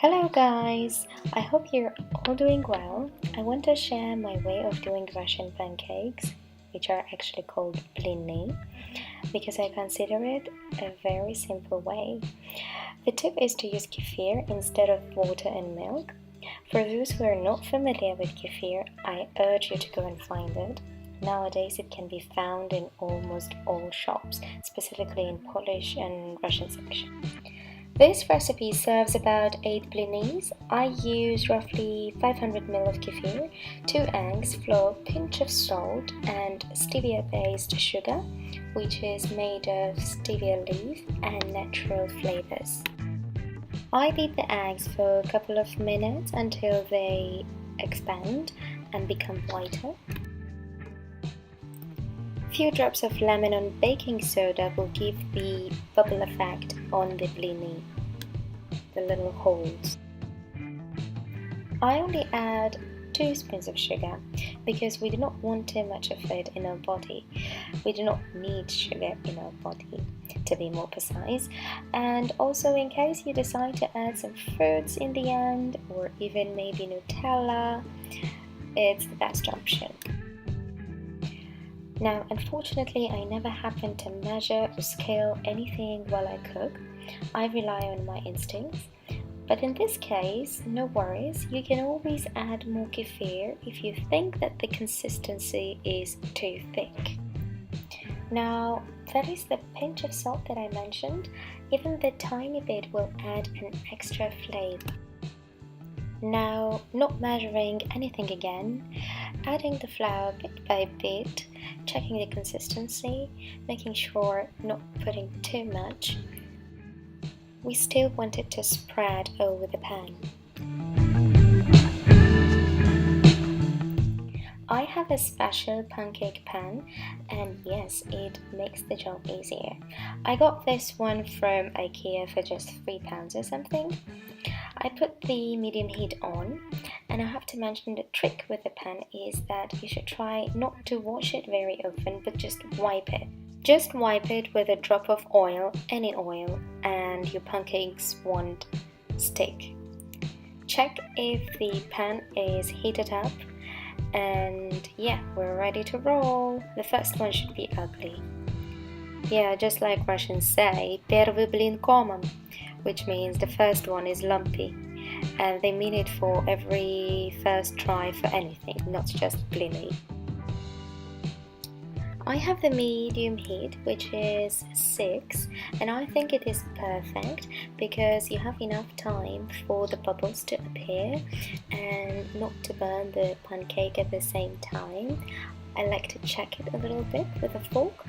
Hello guys, I hope you're all doing well. I want to share my way of doing Russian pancakes, which are actually called bliny, because I consider it a very simple way. The tip is to use kefir instead of water and milk. For those who are not familiar with kefir, I urge you to go and find it. Nowadays it can be found in almost all shops, specifically in Polish and Russian section. This recipe serves about 8 blinis. I use roughly 500 ml of kefir, 2 eggs, flour, pinch of salt and stevia-based sugar, which is made of stevia leaf and natural flavors. I beat the eggs for a couple of minutes until they expand and become whiter. Few drops of lemon on baking soda will give the bubble effect on the blini, the little holes. I only add 2 spoons of sugar because we do not want too much of it in our body. We do not need sugar in our body, to be more precise. And also, in case you decide to add some fruits in the end, or even maybe Nutella, it's the best option. Now, unfortunately, I never happen to measure or scale anything while I cook. I rely on my instincts. But in this case, no worries, you can always add more kefir if you think that the consistency is too thick. Now, that is the pinch of salt that I mentioned. Even the tiny bit will add an extra flavor. Now, not measuring anything again, adding the flour bit by bit, checking the consistency, making sure not putting too much. We still want it to spread over the pan. I have a special pancake pan, and yes, it makes the job easier. I got this one from IKEA for just £3 or something. I put the medium heat on, and I have to mention the trick with the pan is that you should try not to wash it very often, but just wipe it. Just wipe it with a drop of oil, any oil, and your pancakes won't stick. Check if the pan is heated up, and yeah, we're ready to roll. The first one should be ugly. Yeah, just like Russians say, первый блин комом, which means the first one is lumpy, and they mean it for every first try for anything, not just bliny. I have the medium heat, which is 6, and I think it is perfect because you have enough time for the bubbles to appear and not to burn the pancake at the same time. I like to check it a little bit with a fork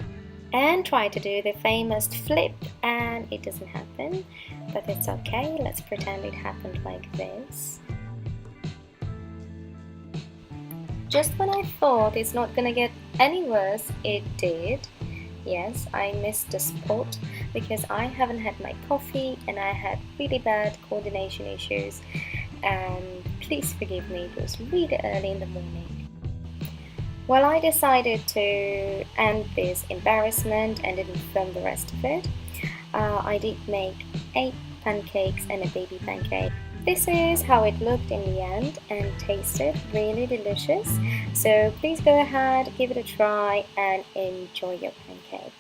and try to do the famous flip, and it doesn't happen, but it's okay. Let's pretend it happened like this. Just when I thought it's not gonna get any worse, it did. Yes, I missed a spot because I haven't had my coffee and I had really bad coordination issues, and please forgive me, it was really early in the morning. Well, I decided to end this embarrassment and didn't film the rest of it. I did make 8 pancakes and a baby pancake. This is how it looked in the end and tasted really delicious. So please go ahead, give it a try and enjoy your pancake.